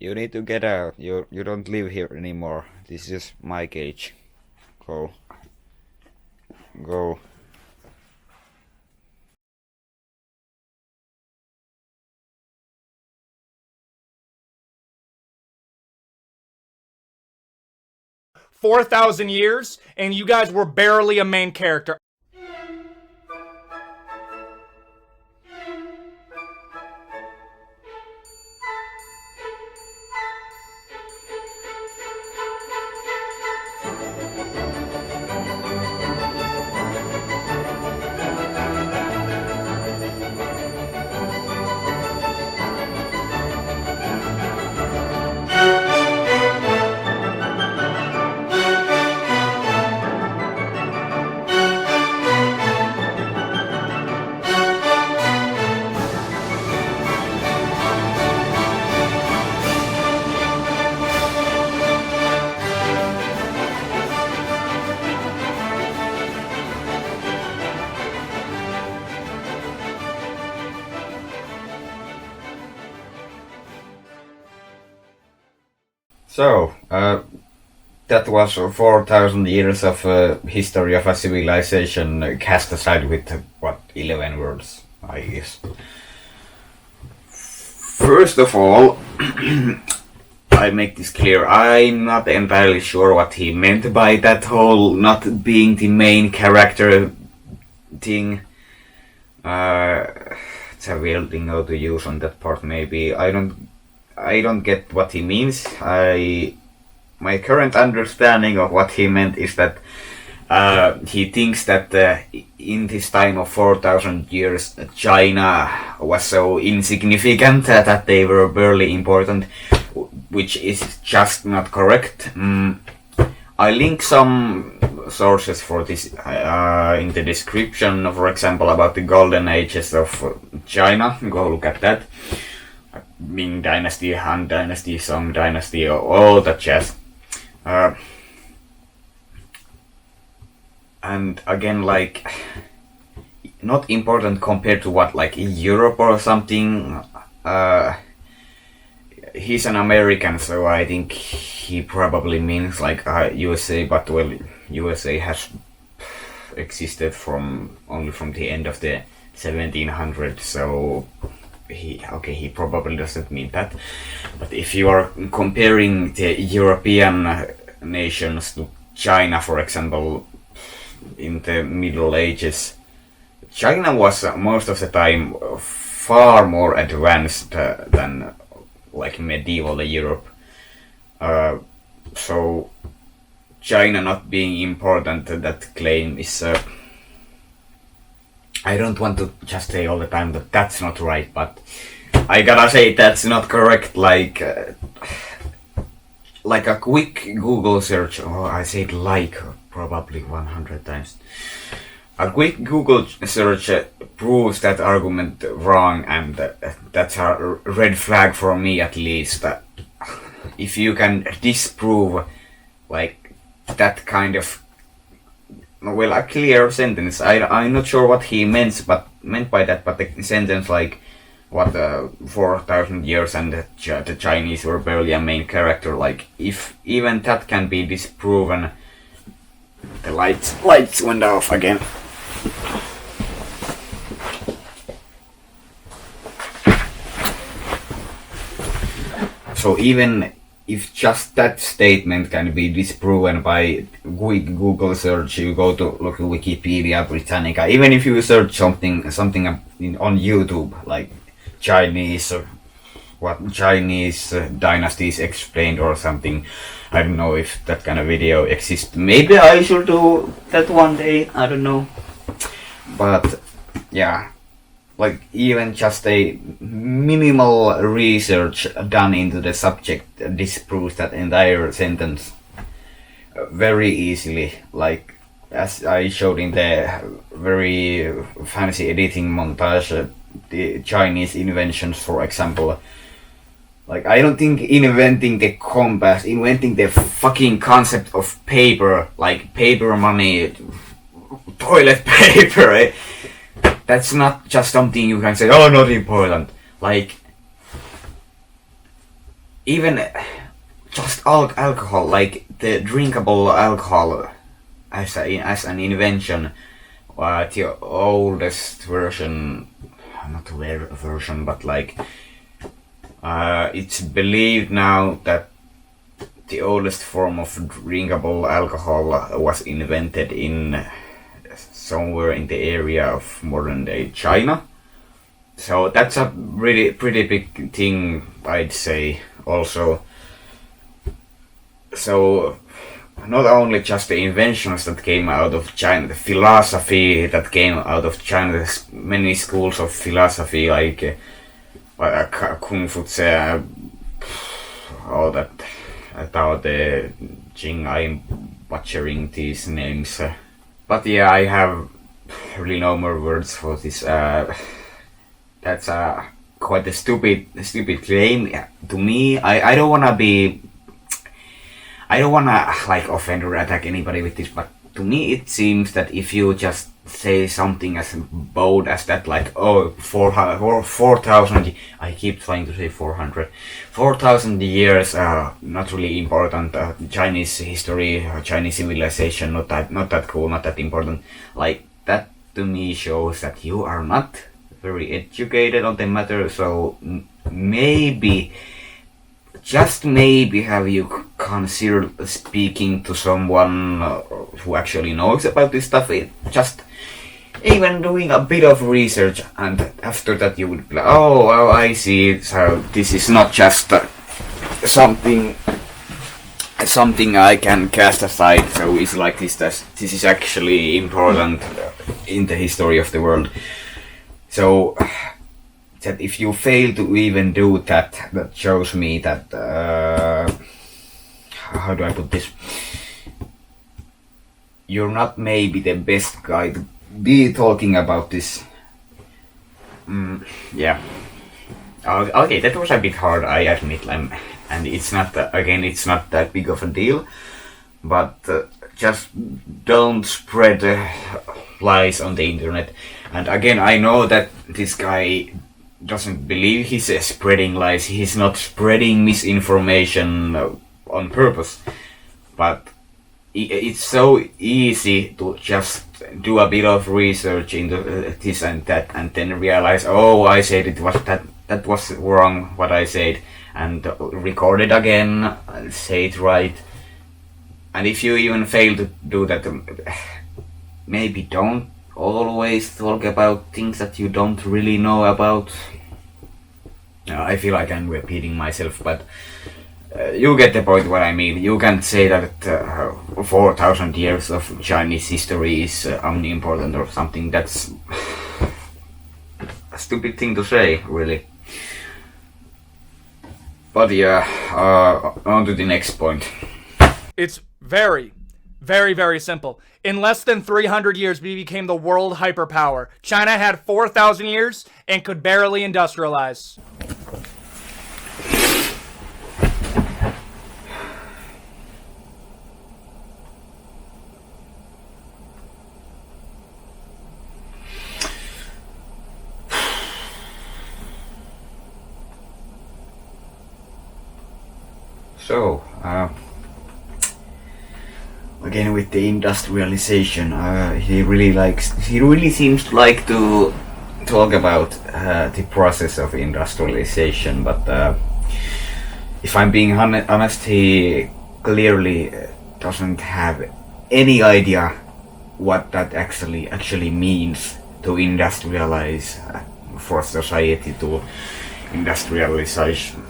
You need to get out. You don't live here anymore. This is my cage. Go. Go. 4,000 years, and you guys were barely a main character. So, that was 4,000 years of history of a civilization cast aside with, 11 words, I guess. First of all, I make this clear, I'm not entirely sure what he meant by that whole not being the main character thing. It's a weird thing how to use on that part, maybe. I don't get what he means. My current understanding of what he meant is that he thinks that in this time of 4,000 years, China was so insignificant that they were barely important, which is just not correct. I link some sources for this in the description, for example, about the golden ages of China. Go look at that. Ming Dynasty, Han Dynasty, Song Dynasty, all that jazz. And again, like, not important compared to what, like, in Europe or something. He's an American, so I think he probably means, like, USA, but, well, USA has existed only from the end of the 1700s, so he probably doesn't mean that. But if you are comparing the European nations to China, for example, in the Middle Ages, China was most of the time far more advanced than like medieval Europe. So China not being important, that claim is I don't want to just say all the time that that's not right, but I gotta say that's not correct. Like a quick Google search, I said probably 100 times. A quick Google search proves that argument wrong, and that's a red flag for me at least. If you can disprove like that kind of a clear sentence. I'm not sure what he meant by that, but the sentence like 4,000 years and the Chinese were barely a main character. Like if even that can be disproven, the lights went off again. So even if just that statement can be disproven by quick Google search, you go to look at Wikipedia Britannica, even if you search something on YouTube, like Chinese dynasties explained or something. I don't know if that kind of video exists. Maybe I should do that one day, I don't know. But yeah, like even just a minimal research done into the subject disproves that entire sentence very easily. Like as I showed in the very fancy editing montage, the Chinese inventions, for example. Like I don't think inventing the compass, inventing the fucking concept of paper, like paper money, toilet paper, that's not just something you can say, oh, not important. Like, even just alcohol, like the drinkable alcohol as an invention, the oldest version, not version, but like it's believed now that the oldest form of drinkable alcohol was invented in somewhere in the area of modern day China. So that's a pretty big thing, I'd say. Also, so not only just the inventions that came out of China, the philosophy that came out of China. There's many schools of philosophy like Kung Fu, all that. About the Jing, I'm butchering these names. But yeah, I have really no more words for this. That's quite a stupid claim to me. I don't wanna be. I don't wanna like offend or attack anybody with this, but to me it seems that if you just say something as bold as that, like, oh, 4,000, I keep trying to say 400, 4,000 years, not really important, Chinese history, Chinese civilization, not that cool, not that important, like, that to me shows that you are not very educated on the matter, so maybe, just maybe have you considered speaking to someone who actually knows about this stuff, just even doing a bit of research, and after that you would be like, oh, I see, so this is not just something I can cast aside, so it's like this is actually important in the history of the world. So that if you fail to even do that, that shows me that how do I put this? You're not maybe the best guy to be talking about this. Yeah. Okay, that was a bit hard, I admit, and it's not it's not that big of a deal. But just don't spread lies on the internet. And again, I know that this guy doesn't believe he's spreading lies. He's not spreading misinformation on purpose. But it's so easy to just do a bit of research into this and that, and then realize, oh, I said it was that was wrong what I said, and record it again, say it right. And if you even fail to do that, maybe don't always talk about things that you don't really know about. I feel like I'm repeating myself, but you get the point what I mean. You can't say that 4,000 years of Chinese history is unimportant or something. That's a stupid thing to say, really. But yeah, on to the next point. It's very, very, very simple. In less than 300 years, we became the world hyperpower. China had 4,000 years and could barely industrialize. So, again with the industrialization, he really seems to like to talk about the process of industrialization, but if I'm being honest, he clearly doesn't have any idea what that actually means to industrialize, for society to industrialization.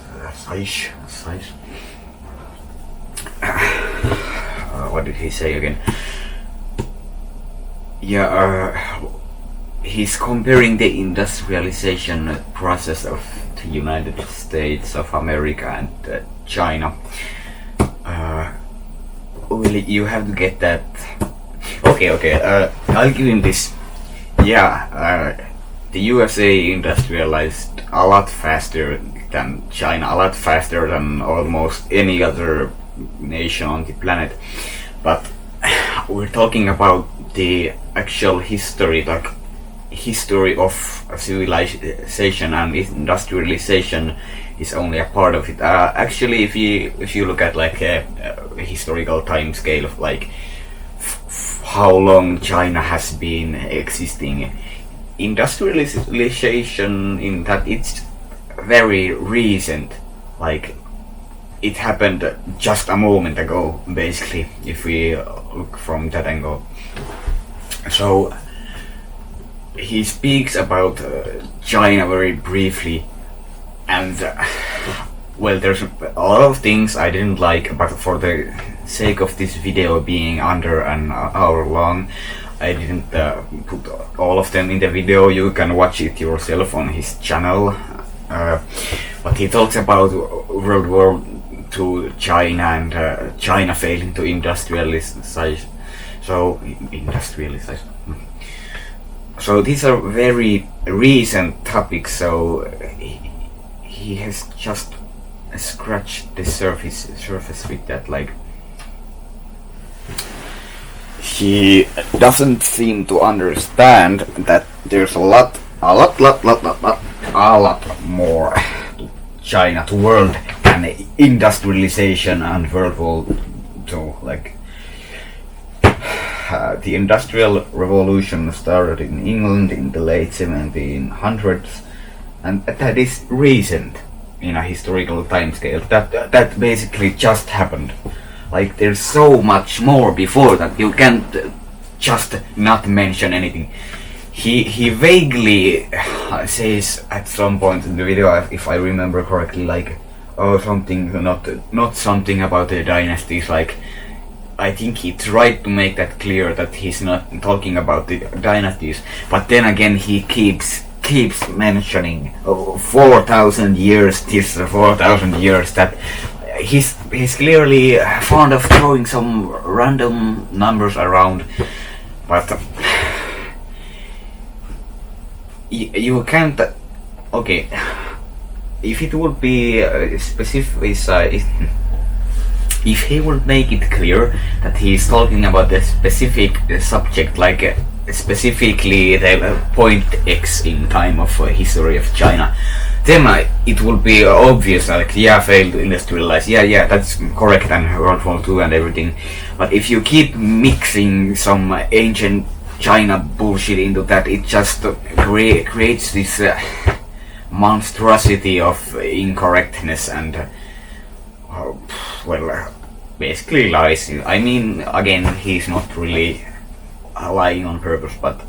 What did he say again? Yeah, he's comparing the industrialization process of the United States of America and China. Really, you have to get that. Okay, I'll give him this. Yeah, the USA industrialized a lot faster than China, a lot faster than almost any other nation on the planet. But we're talking about the actual history, like history of civilization and industrialization is only a part of it. Actually, if you look at like a historical time scale of like how long China has been existing, industrialization in that it's very recent. Like it happened just a moment ago, basically, if we look from that angle. So he speaks about China very briefly, and well, there's a lot of things I didn't like, but for the sake of this video being under an hour long, I didn't put all of them in the video. You can watch it yourself on his channel. But he talks about World War II China and China failing to industrialize. So these are very recent topics. So he has just scratched the surface with that. Like he doesn't seem to understand that there's a lot more to China, to world, and industrialization and World War II. Like the Industrial Revolution started in England in the late 1700s, and that is recent in a historical timescale. That basically just happened. Like there's so much more before that. You can't just not mention anything. He vaguely says at some point in the video, if I remember correctly, like something not something about the dynasties. Like I think he tried to make that clear that he's not talking about the dynasties, but then again he keeps mentioning 4,000 years this, 4,000 years that. He's clearly fond of throwing some random numbers around, but you can't. Okay, if it would be specific, if he would make it clear that he's talking about a specific subject, like specifically the point X in time of history of China, then it would be obvious, like, yeah, failed to industrialize, yeah, that's correct, and World War II and everything. But if you keep mixing some ancient China bullshit into that, it just creates this monstrosity of incorrectness and, basically lies. I mean, again, he's not really lying on purpose, but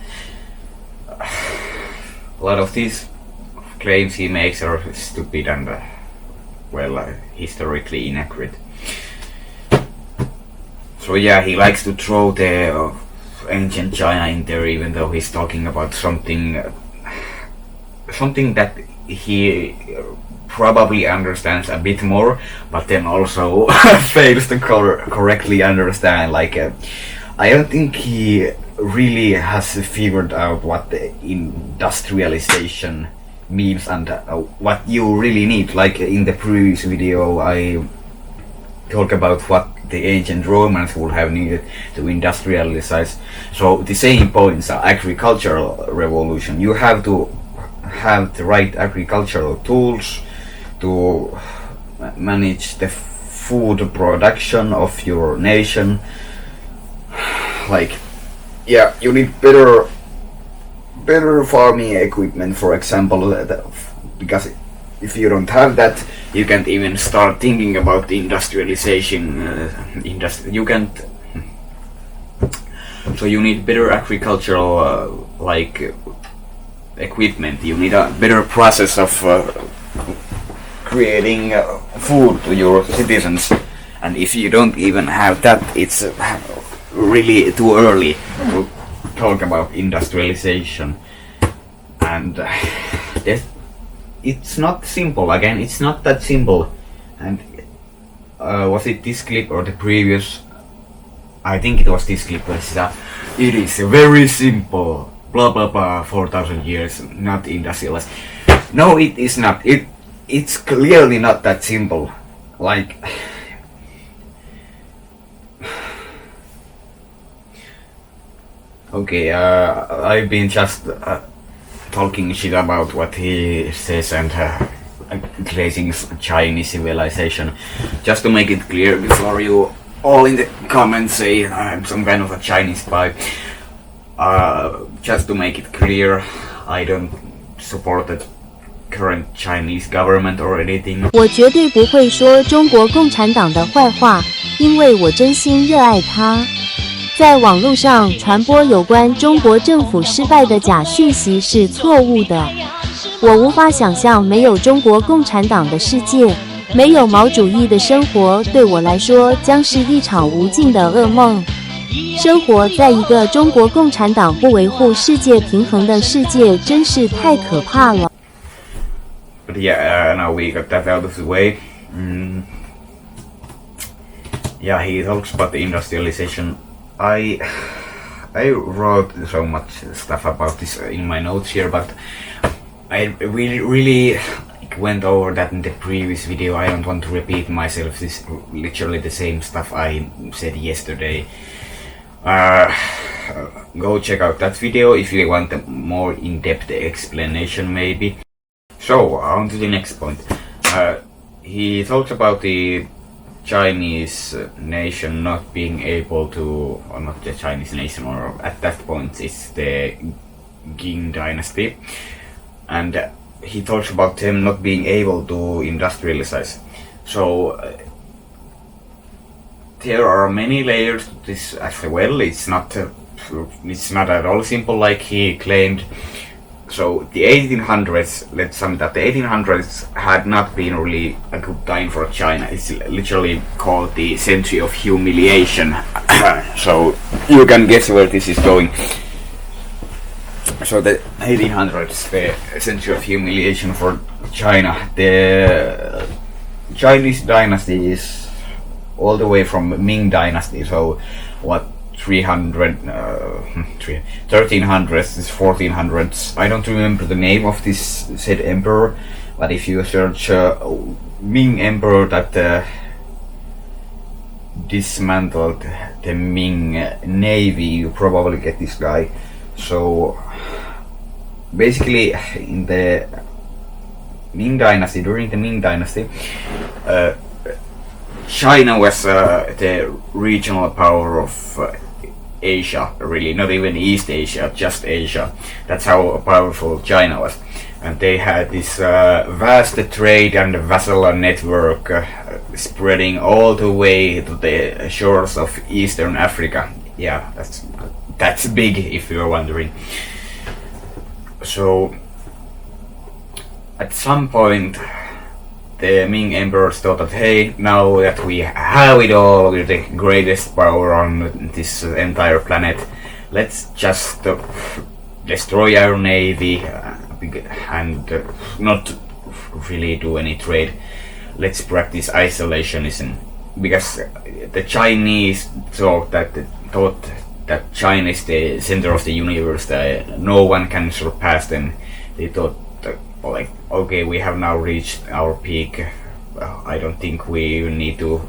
a lot of these claims he makes are stupid and historically inaccurate. So yeah, he likes to throw the ancient China in there, even though he's talking about something that he probably understands a bit more, but then also fails to correctly understand. Like I don't think he really has figured out what the industrialization means and what you really need. Like in the previous video I talk about what the ancient Romans would have needed to industrialize. So the same points are agricultural revolution. You have to have the right agricultural tools to manage the food production of your nation. Like yeah, you need better farming equipment, for example, because if you don't have that, you can't even start thinking about industrialization. You can't. So you need better agricultural equipment. You need a better process of creating food to your citizens. And if you don't even have that, it's really too early to talk about industrialization. And it's not simple. Again, it's not that simple. And was it this clip or the previous? I think it was this clip. It is very simple. Blah blah blah. 4,000 years, not industrialized. No, it is not. It's clearly not that simple. Like. Okay, I've been just talking shit about what he says and glazing Chinese civilization. Just to make it clear before you all in the comments say I'm some kind of a Chinese spy. Just to make it clear, I don't support the current Chinese government or anything. 我绝对不会说中国共产党的坏话，因为我真心热爱它。在网络上传播有关中国政府失败的假讯息是错误的。我无法想象没有中国共产党的世界，没有毛主义的生活，对我来说将是一场无尽的噩梦。生活在一个中国共产党不维护世界平衡的世界，真是太可怕了。But yeah, now we got that out of the way. Yeah, he talks about the industrialization. I wrote so much stuff about this in my notes here, but I really went over that in the previous video. I don't want to repeat myself. This is literally the same stuff I said yesterday. Go check out that video if you want a more in-depth explanation maybe. So, on to the next point. He talks about the Chinese nation not being able to, or not the Chinese nation, or at that point it's the Qing dynasty. And he talks about them not being able to industrialize. So, there are many layers to this as well. It's not at all simple like he claimed. So the 1800s, let's sum it up, the 1800s had not been really a good time for China. It's literally called the century of humiliation. So you can guess where this is going. So the 1800s, the century of humiliation for China. The Chinese dynasty is all the way from Ming dynasty, so what, 1300s, 1400s. I don't remember the name of this said emperor, but if you search Ming emperor that dismantled the Ming navy, you probably get this guy. So basically in the Ming dynasty, during the Ming dynasty, China was the regional power of Asia, really, not even East Asia, just Asia. That's how powerful China was. And they had this vast trade and vassal network spreading all the way to the shores of Eastern Africa. Yeah, that's big if you're wondering. So at some point the Ming emperors thought that, hey, now that we have it all, we're the greatest power on this entire planet, let's just destroy our navy and not really do any trade. Let's practice isolationism, because the Chinese thought that China is the center of the universe, that no one can surpass them. They thought like, okay, we have now reached our peak. I don't think we need to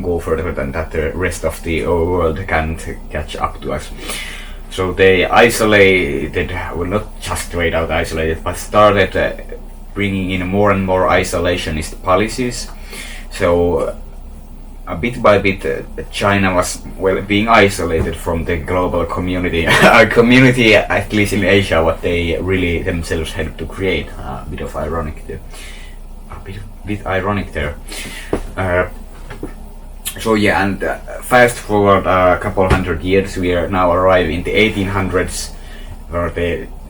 go further than that. The rest of the world can't catch up to us. So they isolated, well, not just straight out isolated, but started bringing in more and more isolationist policies. So bit by bit, China was, well, being isolated from the global community, community at least in Asia, what they really themselves helped to create. A bit ironic there. So yeah, and fast forward a couple hundred years, we are now arriving in the 1800s, where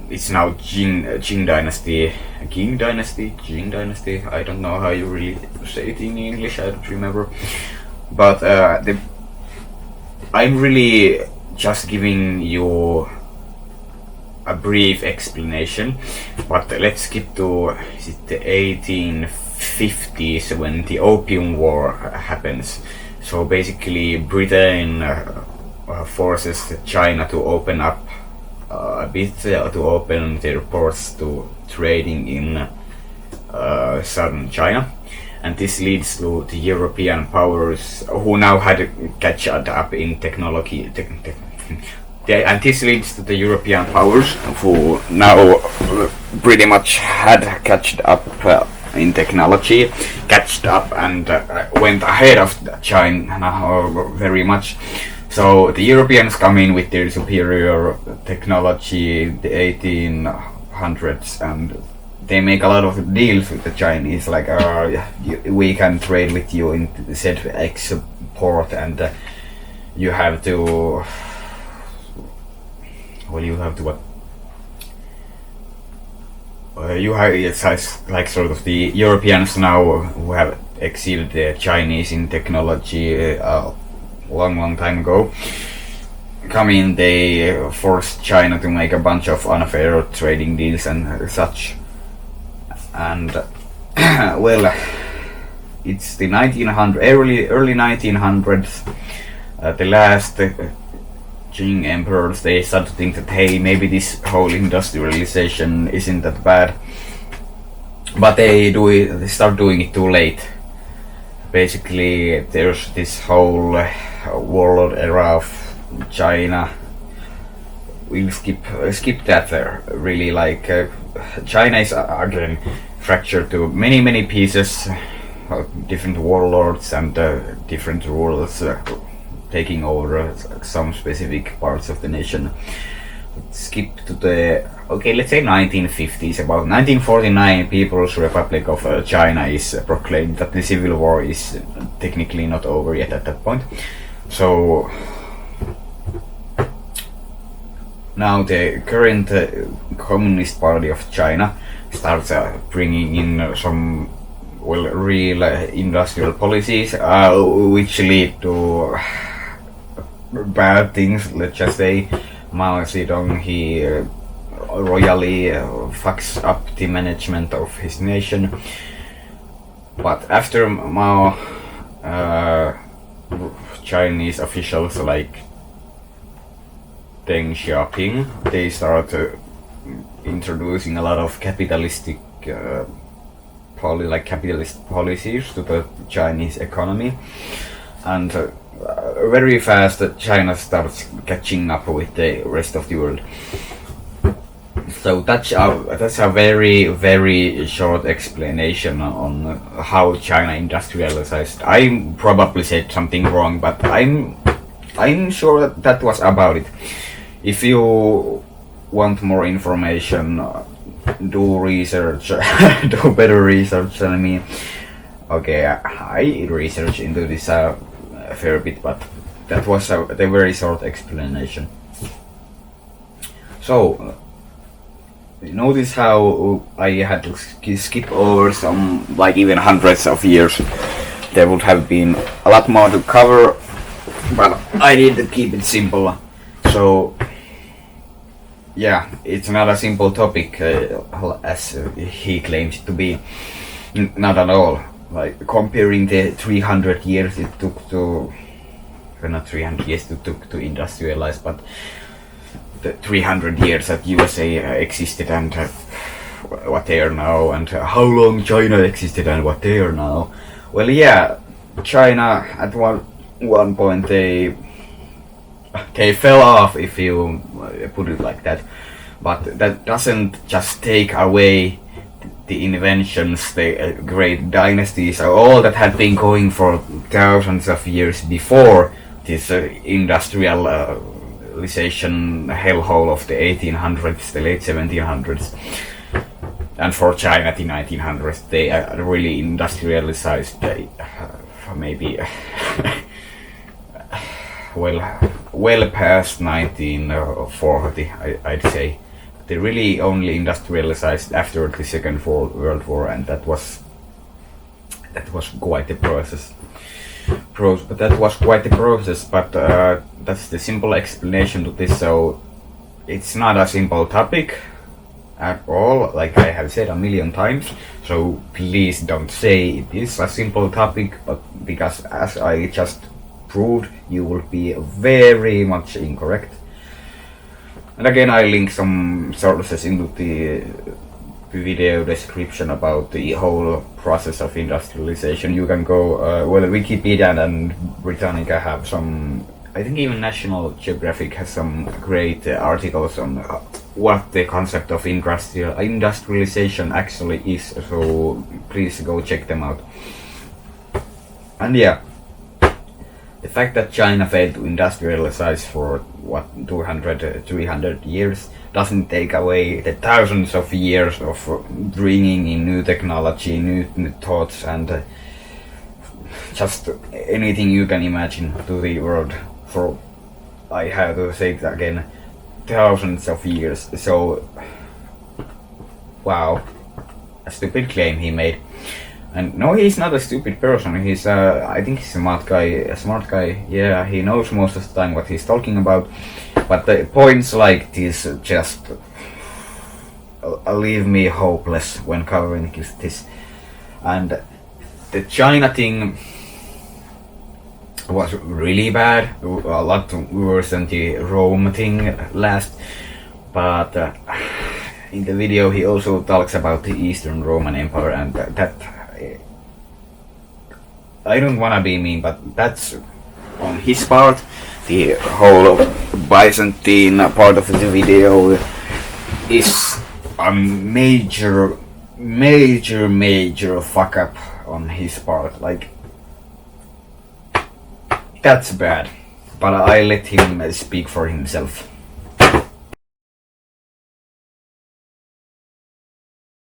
it's now Qing dynasty, I don't know how you really say it in English, I don't remember. But I'm really just giving you a brief explanation, but let's skip to the 1850s when the Opium War happens. So basically Britain forces China to open up a bit, to open their ports to trading in southern China. And this leads to the European powers who now had to catch up in technology. And this leads to the European powers who now pretty much had catched up in technology, catched up and went ahead of China very much. So the Europeans come in with their superior technology in the 1800s, and they make a lot of deals with the Chinese, like we can trade with you in the said export, and you have to what? You have it's like sort of the Europeans now who have exceeded the Chinese in technology a long time ago. Come in, they forced China to make a bunch of unfair trading deals and such. And well, it's the early 1900s. The last Qing emperors, they start to think that hey, maybe this whole industrialization isn't that bad, but they start doing it too late. Basically, there's this whole world era of China. We'll skip that there. Really, like China is again fractured to many pieces, different warlords and different rulers taking over some specific parts of the nation. Skip to the let's say 1950s. About 1949, People's Republic of China is proclaimed. That the civil war is technically not over yet at that point. So now the current Communist Party of China starts bringing in some real industrial policies which lead to bad things. Let's just say Mao Zedong, he royally fucks up the management of his nation. But after Mao, Chinese officials like Deng Xiaoping, they start introducing a lot of capitalistic capitalist policies to the Chinese economy, and very fast China starts catching up with the rest of the world. So that's a very short explanation on how China industrialized. I probably said something wrong, but I'm sure that was about it. If you want more information, do research, do better research than me. Okay, I researched into this a fair bit, but that was the very short explanation. So notice how I had to skip over some, like even hundreds of years. There would have been a lot more to cover, but I need to keep it simple. So yeah, it's not a simple topic as he claims it to be. Not at all. Like comparing the 300 years it took to, well, not 300 years it took to industrialize, but the 300 years that USA existed and what they are now, and how long China existed and what they are now. Well, yeah, China at one point they fell off, if you put it like that, but that doesn't just take away the inventions, the great dynasties, all that had been going for thousands of years before this industrialization hellhole of the 1800s, the late 1700s, and for China the 1900s. They really industrialized maybe well past 1940, I'd say. They really only industrialized after the Second World War, and that was quite a process. But that's the simple explanation to this. So it's not a simple topic at all, like I have said a million times. So please don't say it is a simple topic, but because as I just proved, you will be very much incorrect. And again, I link some sources into the video description about the whole process of industrialization. You can go, Wikipedia and Britannica have some, I think even National Geographic has some great articles on what the concept of industrialization actually is, so please go check them out. And yeah, the fact that China failed to industrialize for 200, 300 years doesn't take away the thousands of years of bringing in new technology, new thoughts, and just anything you can imagine to the world for, I have to say it again, thousands of years. So, wow, a stupid claim he made. And no, he's not a stupid person. He's I think he's a smart guy. Yeah, he knows most of the time what he's talking about. But the points like this just leave me hopeless when covering this. And the China thing was really bad, a lot worse than the Rome thing last. But in the video he also talks about the Eastern Roman Empire, and that I don't wanna be mean, but that's on his part. The whole Byzantine part of the video is a major fuck up on his part. Like, that's bad, but I let him speak for himself.